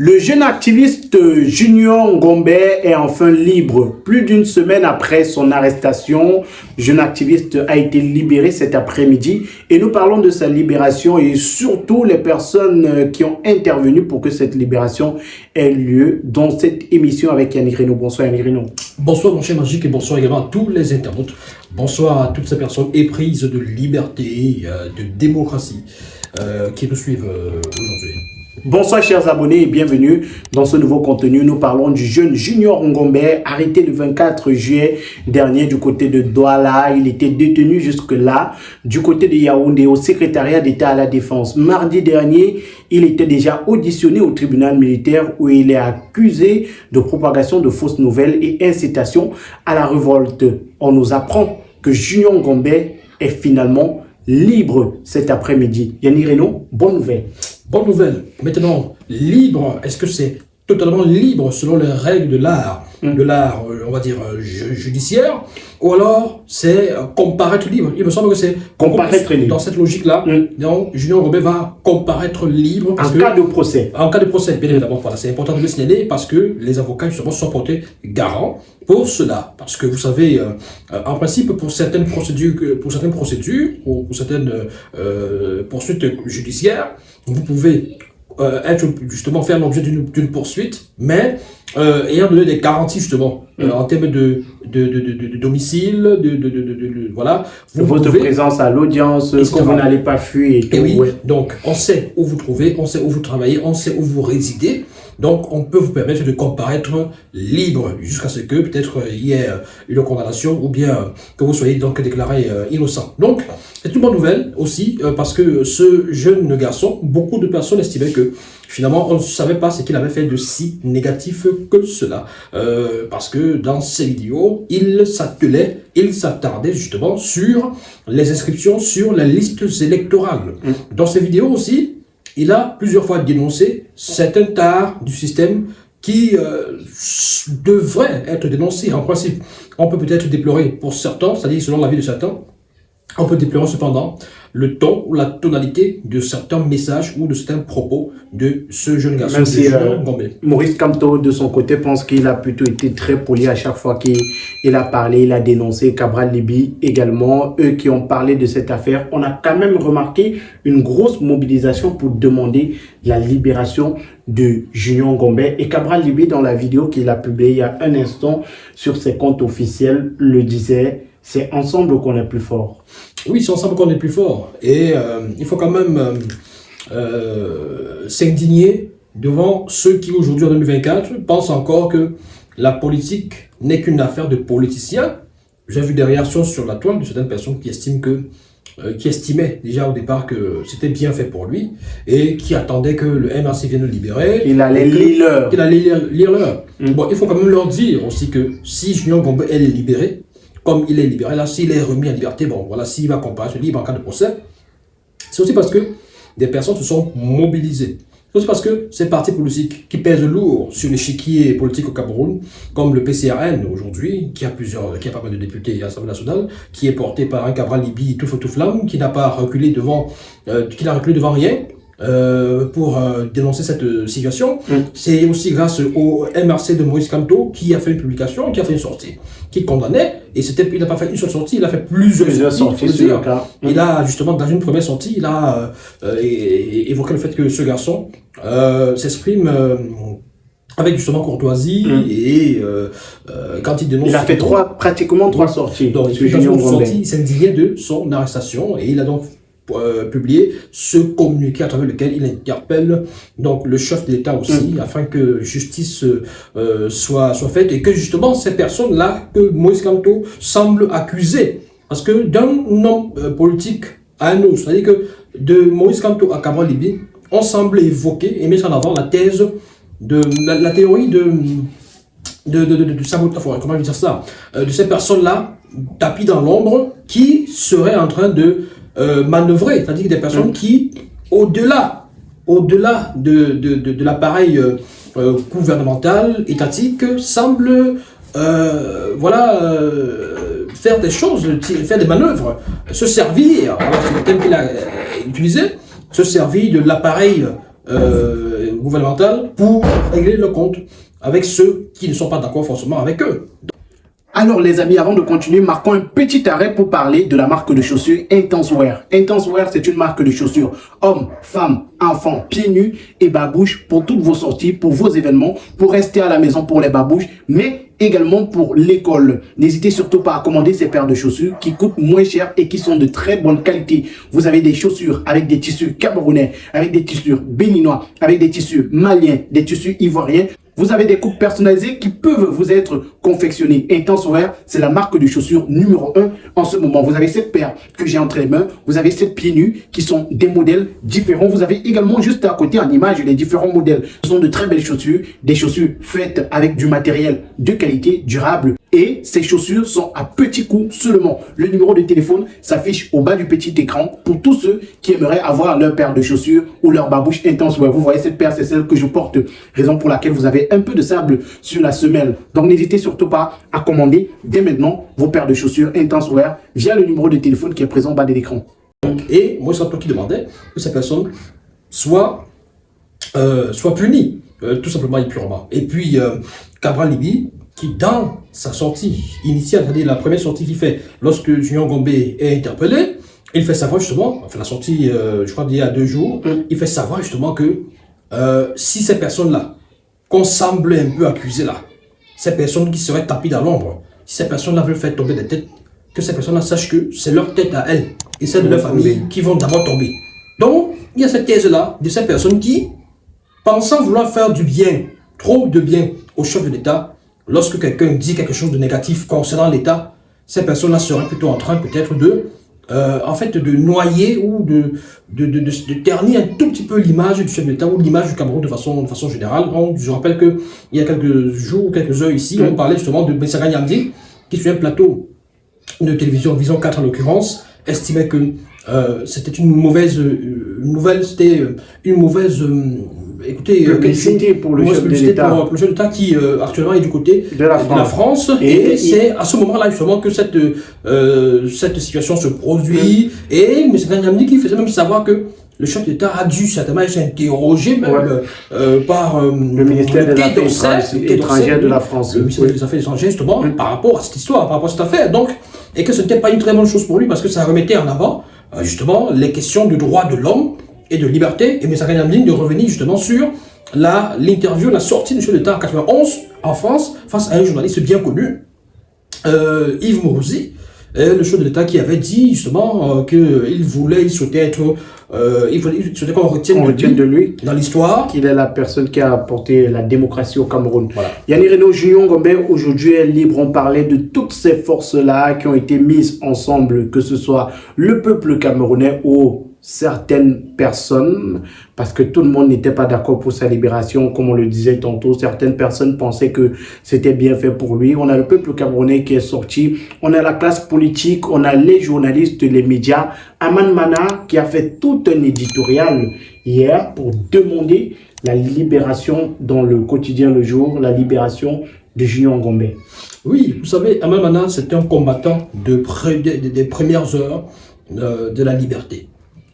Le jeune activiste Junior Ngombe est enfin libre. Plus d'une semaine après son arrestation, le jeune activiste a été libéré cet après-midi et nous parlons de sa libération et surtout les personnes qui ont intervenu pour que cette libération ait lieu dans cette émission avec Yannick Reno. Bonsoir Yannick Reno. Bonsoir mon cher Magique et bonsoir également à tous les internautes. Bonsoir à toutes ces personnes éprises de liberté, de démocratie qui nous suivent aujourd'hui. Bonsoir chers abonnés et bienvenue dans ce nouveau contenu. Nous parlons du jeune Junior Ngombe, arrêté le 24 juillet dernier du côté de Douala. Il était détenu jusque-là du côté de Yaoundé au secrétariat d'État à la Défense. Mardi dernier, il était déjà auditionné au tribunal militaire où il est accusé de propagation de fausses nouvelles et incitation à la révolte. On nous apprend que Junior Ngombe est finalement libre cet après-midi. Yannick Reno, bonne nouvelle. Bonne nouvelle. Maintenant, libre, est-ce que c'est totalement libre selon les règles de l'art, on va dire, judiciaire, ou alors c'est comparaître libre? Il me semble que c'est comparaître libre. Dans cette logique-là, donc Junior Ngombe va comparaître libre. En cas de procès. En cas de procès, bien évidemment. Voilà, c'est important de le signaler parce que les avocats justement sont portés garants pour cela. Parce que vous savez, en principe, pour certaines procédures, pour certaines poursuites judiciaires, vous pouvez être justement faire l'objet d'une poursuite, mais ayant donné des garanties justement en termes de domicile, voilà. Votre présence à l'audience, que vous n'allez pas fuir et tout. Et oui, ouais. Donc on sait où vous trouvez, on sait où vous travaillez, on sait où vous résidez. Donc, on peut vous permettre de comparaître libre jusqu'à ce que peut-être il y ait une condamnation ou bien que vous soyez donc déclaré innocent. Donc, c'est une bonne nouvelle aussi parce que ce jeune garçon, beaucoup de personnes estimaient que finalement, on ne savait pas ce qu'il avait fait de si négatif que cela. Parce que dans ses vidéos, il s'attardait justement sur les inscriptions sur les listes électorales. Dans ses vidéos aussi, il a plusieurs fois dénoncé certains tares du système qui devraient être dénoncés. En principe, on peut peut-être déplorer pour certains, c'est-à-dire selon l'avis de certains, on peut déplorer cependant le ton ou la tonalité de certains messages ou de certains propos de ce jeune garçon. Même si Maurice Kamto, de son côté, pense qu'il a plutôt été très poli à chaque fois qu'il a parlé, il a dénoncé Cabral Libby également, eux qui ont parlé de cette affaire. On a quand même remarqué une grosse mobilisation pour demander la libération de Junior Ngombe. Et Cabral Libby, dans la vidéo qu'il a publiée il y a un instant sur ses comptes officiels, le disait, c'est ensemble qu'on est plus fort. Oui, c'est ensemble qu'on est plus fort. Et il faut quand même s'indigner devant ceux qui, aujourd'hui, en 2024, pensent encore que la politique n'est qu'une affaire de politiciens. J'ai vu des réactions sur la toile de certaines personnes qui estimaient déjà au départ que c'était bien fait pour lui et qui attendaient que le MRC vienne le libérer. Il allait lire l'heure. Bon, il faut quand même leur dire aussi que si Junior Ngombe est libéré, comme il est libéré, là, s'il est remis en liberté, bon, voilà, s'il va comparaître libre en cas de procès, c'est aussi parce que des personnes se sont mobilisées. C'est aussi parce que ces partis politiques qui pèsent lourd sur l'échiquier politique au Cameroun, comme le PCRN aujourd'hui, qui a pas mal de députés à l'Assemblée nationale, qui est porté par un Cabral Libby tout feu tout flamme, qui n'a reculé devant rien, pour dénoncer cette situation. C'est aussi grâce au MRC de Maurice Kamto qui a fait une publication, qui a fait une sortie, qui condamnait, et il n'a pas fait une seule sortie, il a fait plusieurs sorties. Il a justement, dans une première sortie, il a évoqué le fait que ce garçon s'exprime avec justement courtoisie et quand il dénonce... Il a fait pratiquement trois sorties. Donc, il s'indignait de son arrestation et il a donc publier ce communiqué à travers lequel il interpelle donc le chef de l'État aussi afin que justice soit faite et que justement ces personnes-là que Maurice Kamto semble accuser, parce que d'un homme politique à un autre, c'est-à-dire que de Maurice Kamto à Cabral Libby, on semble évoquer et mettre en avant la thèse de la théorie de sabotage, comment dire ça, de ces personnes-là tapis dans l'ombre qui seraient en train de manœuvrer, c'est-à-dire des personnes qui, au-delà de l'appareil gouvernemental, étatique, semblent faire des choses, faire des manœuvres, se servir, c'est le thème qu'il a utilisé, se servir de l'appareil gouvernementales pour régler le compte avec ceux qui ne sont pas d'accord forcément avec eux. Alors les amis, avant de continuer, marquons un petit arrêt pour parler de la marque de chaussures Intensewear. Intensewear, c'est une marque de chaussures hommes, femmes, enfants, pieds nus et babouches pour toutes vos sorties, pour vos événements, pour rester à la maison pour les babouches, mais également pour l'école. N'hésitez surtout pas à commander ces paires de chaussures qui coûtent moins cher et qui sont de très bonne qualité. Vous avez des chaussures avec des tissus camerounais, avec des tissus béninois, avec des tissus maliens, des tissus ivoiriens. Vous avez des coupes personnalisées qui peuvent vous être confectionnées. Intensewear, c'est la marque de chaussures numéro 1 en ce moment. Vous avez cette paire que j'ai entre les mains. Vous avez cette pieds nus qui sont des modèles différents. Vous avez également juste à côté en image les différents modèles. Ce sont de très belles chaussures, des chaussures faites avec du matériel de qualité, durable. Et ces chaussures sont à petit coût seulement. Le numéro de téléphone s'affiche au bas du petit écran pour tous ceux qui aimeraient avoir leur paire de chaussures ou leur babouche Intensewear. Vous voyez cette paire, c'est celle que je porte. Raison pour laquelle vous avez un peu de sable sur la semelle. Donc n'hésitez surtout pas à commander dès maintenant vos paires de chaussures Intensewear via le numéro de téléphone qui est présent au bas de l'écran. Et moi, c'est toi qui demandais que ces personnes soient punies, tout simplement et purement. Et puis, Cabral Liby, qui dans sa sortie initiale, c'est-à-dire la première sortie qu'il fait lorsque Junior Ngombe est interpellé, il fait savoir justement, enfin la sortie, je crois d'il y a 2 jours, il fait savoir justement que si ces personnes-là, qu'on semblait un peu accuser là, ces personnes qui seraient tapées dans l'ombre, si ces personnes-là veulent faire tomber des têtes, que ces personnes-là sachent que c'est leur tête à elles et celle de leur famille qui vont d'abord tomber. Donc, il y a cette thèse-là de ces personnes qui, pensant vouloir faire du bien, trop de bien au chef de l'État, lorsque quelqu'un dit quelque chose de négatif concernant l'État, ces personnes-là seraient plutôt en train peut-être de noyer ou de ternir un tout petit peu l'image du chef de l'État ou l'image du Cameroun de façon générale. Je rappelle qu'il y a quelques jours ou quelques heures ici, on parlait justement de Messaga Nyamdi, qui sur un plateau de télévision, Vision 4 en l'occurrence, estimait que c'était une mauvaise nouvelle, c'était une mauvaise publicité pour le chef de l'État. Pour le chef de l'État qui actuellement est du côté de la France. Et c'est à ce moment-là justement que cette situation se produit. Et M. Ganyamdi qui faisait même savoir que le chef de l'État a dû certainement être interrogé même par le ministère des Affaires étrangères de la France. Le ministère des Affaires étrangères justement par rapport à cette histoire, par rapport à cette affaire. Donc, et que ce n'était pas une très bonne chose pour lui parce que ça remettait en avant justement les questions de droits de l'homme et de liberté, et M. Ganyamdi de revenir justement sur l'interview, la sortie du chef de l'État en 91 en France, face à un journaliste bien connu, Yves Mourouzi, le chef de l'État qui avait dit justement qu'il souhaitait qu'on retienne de lui dans l'histoire. Qu'il est la personne qui a apporté la démocratie au Cameroun. Voilà. Yannick Renaud Junior Ngombe aujourd'hui est libre. On parlait de toutes ces forces-là qui ont été mises ensemble, que ce soit le peuple camerounais ou certaines personnes, parce que tout le monde n'était pas d'accord pour sa libération, comme on le disait tantôt. Certaines personnes pensaient que c'était bien fait pour lui. On a le peuple camerounais qui est sorti, on a la classe politique, on a les journalistes, les médias. Aman Mana qui a fait tout un éditorial hier pour demander la libération dans le quotidien Le Jour, la libération de Junior Ngombe. Oui, vous savez, Aman Mana, c'était un combattant des premières heures de la liberté.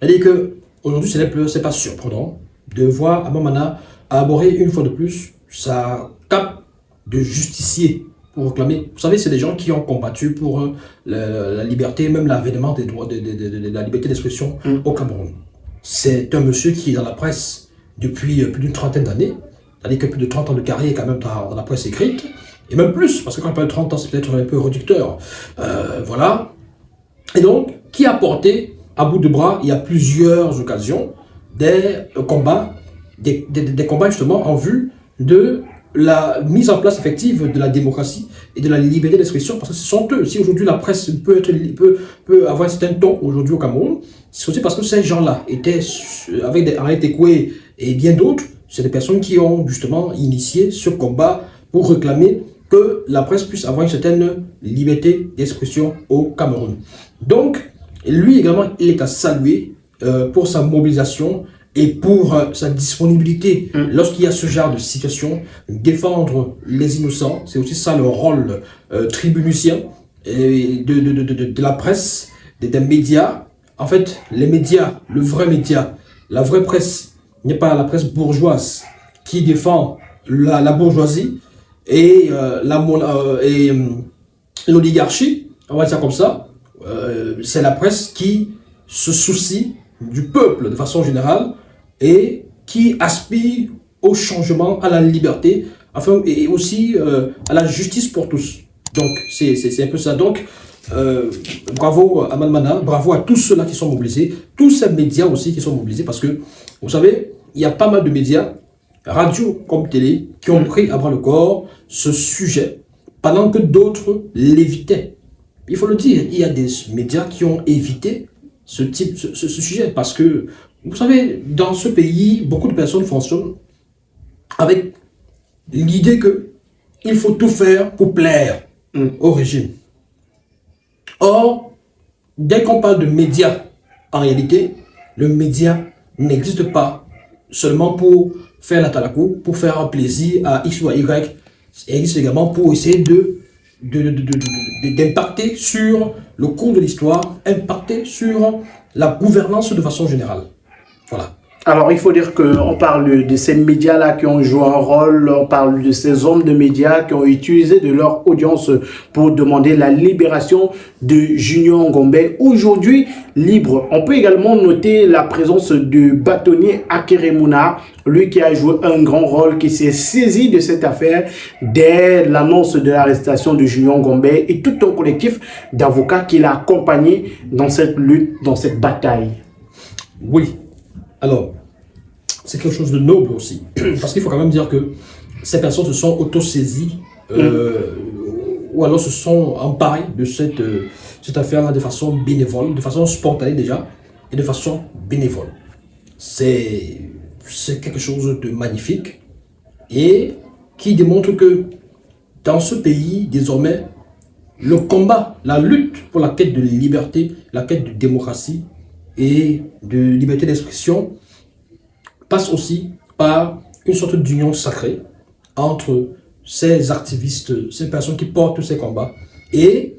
C'est-à-dire qu'aujourd'hui, ce n'est pas surprenant de voir Aman Mana aborder une fois de plus sa cape de justicier pour réclamer. Vous savez, c'est des gens qui ont combattu pour la liberté, même l'avènement des droits de la liberté d'expression au Cameroun. C'est un monsieur qui est dans la presse depuis plus d'une trentaine d'années, c'est-à-dire que plus de 30 ans de carrière quand même dans la presse écrite, et même plus, parce que quand on parle de 30 ans, c'est peut-être un peu réducteur. Voilà. Et donc, qui a porté à bout de bras, il y a plusieurs occasions, des combats justement en vue de la mise en place effective de la démocratie et de la liberté d'expression, parce que ce sont eux. Si aujourd'hui la presse peut avoir un certain ton aujourd'hui au Cameroun, c'est aussi parce que ces gens-là étaient, avec Henri Tekoué et bien d'autres, c'est des personnes qui ont justement initié ce combat pour réclamer que la presse puisse avoir une certaine liberté d'expression au Cameroun. Donc, lui également, il est à saluer pour sa mobilisation et pour sa disponibilité lorsqu'il y a ce genre de situation. Défendre les innocents, c'est aussi ça le rôle tribunicien de la presse, des médias. En fait, les médias, le vrai média, la vraie presse, n'est pas la presse bourgeoise qui défend la bourgeoisie et l'oligarchie, on va dire comme ça. C'est la presse qui se soucie du peuple de façon générale et qui aspire au changement, à la liberté, et aussi à la justice pour tous. Donc, c'est un peu ça. Donc, bravo à Manmana, bravo à tous ceux-là qui sont mobilisés, tous ces médias aussi qui sont mobilisés, parce que, vous savez, il y a pas mal de médias, radio comme télé, qui ont pris à bras le corps ce sujet, pendant que d'autres l'évitaient. Il faut le dire, il y a des médias qui ont évité ce sujet, parce que, vous savez, dans ce pays, beaucoup de personnes fonctionnent avec l'idée que il faut tout faire pour plaire au régime. Or, dès qu'on parle de médias, en réalité, le média n'existe pas seulement pour faire la talakou, pour faire un plaisir à X ou à Y. Il existe également pour essayer d'impacter sur le cours de l'histoire, impacter sur la gouvernance de façon générale. Voilà. Alors, il faut dire qu'on parle de ces médias-là qui ont joué un rôle, on parle de ces hommes de médias qui ont utilisé de leur audience pour demander la libération de Junior Ngombe, aujourd'hui libre. On peut également noter la présence du bâtonnier Akeremouna, lui qui a joué un grand rôle, qui s'est saisi de cette affaire dès l'annonce de l'arrestation de Junior Ngombe et tout un collectif d'avocats qui l'a accompagné dans cette lutte, dans cette bataille. Oui. Alors, c'est quelque chose de noble aussi, parce qu'il faut quand même dire que ces personnes se sont auto-saisies ou alors se sont emparées de cette affaire-là de façon bénévole, de façon spontanée déjà, et de façon bénévole. C'est quelque chose de magnifique et qui démontre que dans ce pays, désormais, le combat, la lutte pour la quête de liberté, la quête de démocratie, et de liberté d'expression passe aussi par une sorte d'union sacrée entre ces activistes, ces personnes qui portent ces combats et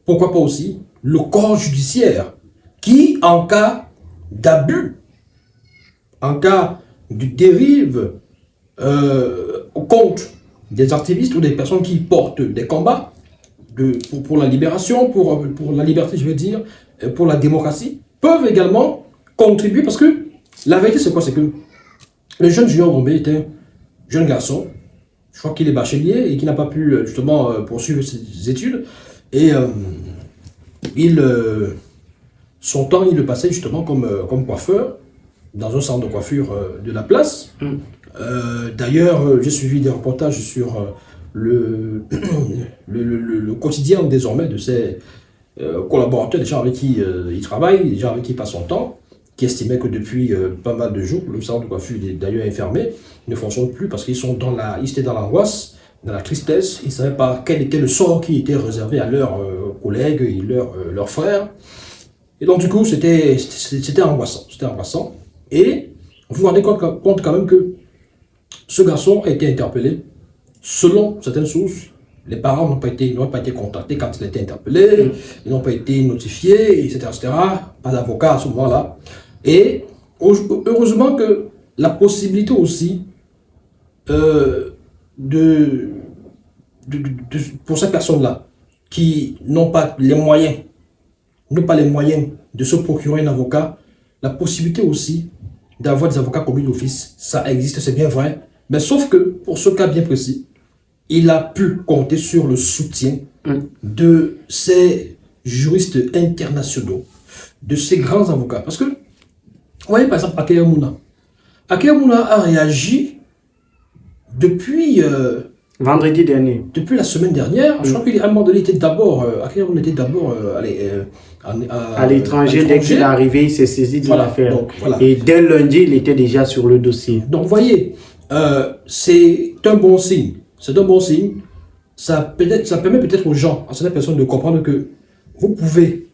pourquoi pas aussi le corps judiciaire qui, en cas d'abus, en cas de dérive au compte des activistes ou des personnes qui portent des combats pour la libération, pour la liberté, je veux dire, pour la démocratie, peuvent également contribuer, parce que la vérité c'est quoi? C'est que le jeune Junior Ngombe était un jeune garçon, je crois qu'il est bachelier et qui n'a pas pu justement poursuivre ses études, et son temps il le passait justement comme coiffeur dans un centre de coiffure de la place. D'ailleurs, j'ai suivi des reportages sur le quotidien désormais de ces collaborateurs, des gens avec qui il travaille, des gens avec qui il passe son temps, qui estimaient que depuis pas mal de jours, le salon de coiffure est d'ailleurs enfermé, ne fonctionne plus parce qu'ils étaient dans l'angoisse, dans la tristesse, ils ne savaient pas quel était le sort qui était réservé à leurs collègues et leurs frères. Et donc du coup, c'était angoissant. Et vous vous rendez compte quand même que ce garçon a été interpellé. Selon certaines sources, les parents n'ont pas été contactés quand il a été interpellé, ils n'ont pas été notifiés, etc. Pas d'avocat à ce moment-là. Et heureusement que la possibilité aussi pour ces personnes-là qui n'ont pas les moyens de se procurer un avocat, la possibilité aussi d'avoir des avocats commis d'office, ça existe, c'est bien vrai. Mais sauf que pour ce cas bien précis, il a pu compter sur le soutien de ces juristes internationaux, de ces grands avocats. Parce que, vous voyez par exemple Akeremouna. Akeremouna a réagi depuis... vendredi dernier. Depuis la semaine dernière, je crois qu'à un moment donné, Akeremouna était d'abord à l'étranger. Dès qu'il est arrivé, il s'est saisi de l'affaire. Voilà. Et dès lundi, il était déjà sur le dossier. Donc, vous voyez, c'est un bon signe. C'est un bon signe. Ça permet peut-être aux gens, à certaines personnes, de comprendre que vous pouvez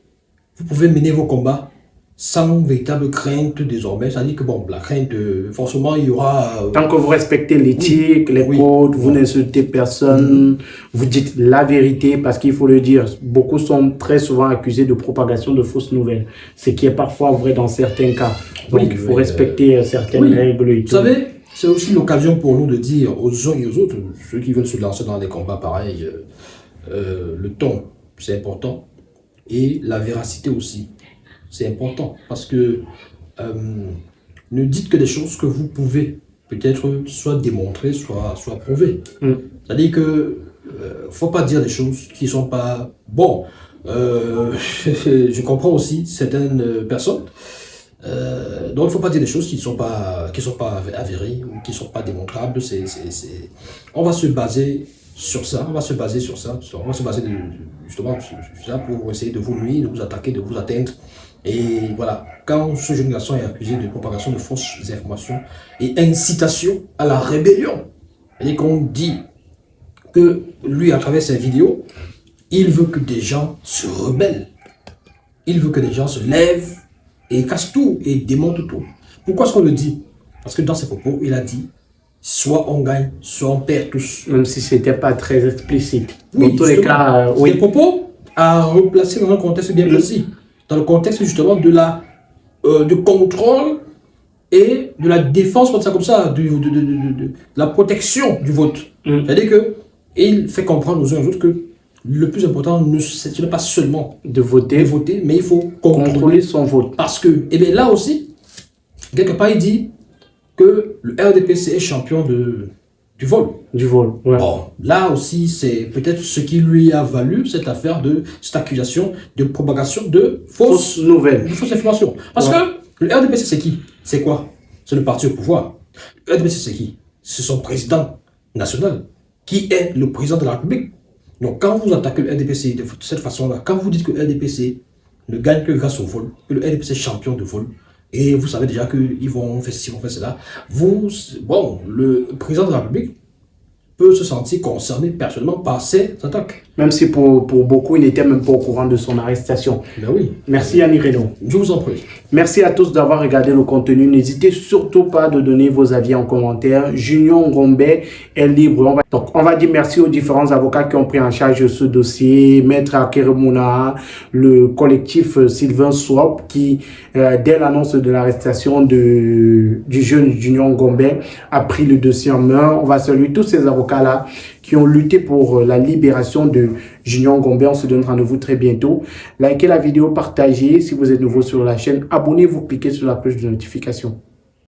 mener vos combats sans véritable crainte désormais. C'est-à-dire que, bon, la crainte, forcément, il y aura... Tant que vous respectez l'éthique, les codes, vous n'insultez personne, vous dites la vérité, parce qu'il faut le dire, beaucoup sont très souvent accusés de propagation de fausses nouvelles, ce qui est parfois vrai dans certains cas. Donc, il faut respecter certaines règles et tout. Vous savez, c'est aussi l'occasion pour nous de dire aux uns et aux autres, ceux qui veulent se lancer dans des combats pareils, le ton, c'est important. Et la véracité aussi, c'est important. Parce que ne dites que des choses que vous pouvez peut-être soit démontrer, soit prouver. C'est-à-dire que faut pas dire des choses qui sont pas... Bon, je comprends aussi certaines personnes. Donc il faut pas dire des choses qui sont pas avérées ou qui sont pas démontrables. On va se baser sur ça. On va se baser justement sur ça pour essayer de vous nuire, de vous attaquer, de vous atteindre. Et voilà, quand ce jeune garçon est accusé de propagation de fausses informations et incitation à la rébellion, et qu'on dit que lui, à travers ses vidéos, il veut que des gens se rebellent. Il veut que des gens se lèvent et cassent tout et démontent tout. Pourquoi est-ce qu'on le dit? Parce que dans ses propos, il a dit, soit on gagne, soit on perd tous. Même si ce n'était pas très explicite. Oui, dans tous les cas, oui. Des propos à replacer dans un contexte bien précis. Dans le contexte justement de du contrôle et de la défense, comme ça, de la protection du vote. C'est-à-dire qu'il fait comprendre aux uns et aux autres que le plus important, ce n'est pas seulement de voter, mais il faut contrôler son vote. Parce que, et bien là aussi, quelque part, il dit que le RDPC est champion du vol. Du vol, ouais. Bon, là aussi, c'est peut-être ce qui lui a valu cette affaire cette accusation de propagation de fausses nouvelles. De fausses informations. Parce que le RDPC, c'est qui? C'est quoi? C'est le parti au pouvoir. Le RDPC, c'est qui? C'est son président national, qui est le président de la République. Donc, quand vous attaquez le RDPC de cette façon-là, quand vous dites que le RDPC ne gagne que grâce au vol, que le RDPC est champion de vol, et vous savez déjà qu'ils vont faire ceci, ils vont faire cela, le président de la République peut se sentir concerné personnellement par ces attaques. Même si pour beaucoup, il n'était même pas au courant de son arrestation. Ben oui. Merci Yannick Renaud. Je vous en prie. Merci à tous d'avoir regardé le contenu. N'hésitez surtout pas de donner vos avis en commentaire. Junior Ngombe est libre. Donc, on va dire merci aux différents avocats qui ont pris en charge ce dossier. Maître Akeremouna, le collectif Sylvain Swap qui, dès l'annonce de l'arrestation du jeune Junior Ngombe, a pris le dossier en main. On va saluer tous ces avocats-là qui ont lutté pour la libération de Junior Ngombe. On se donne rendez-vous très bientôt. Likez la vidéo, partagez. Si vous êtes nouveau sur la chaîne, abonnez-vous, cliquez sur la cloche de notification.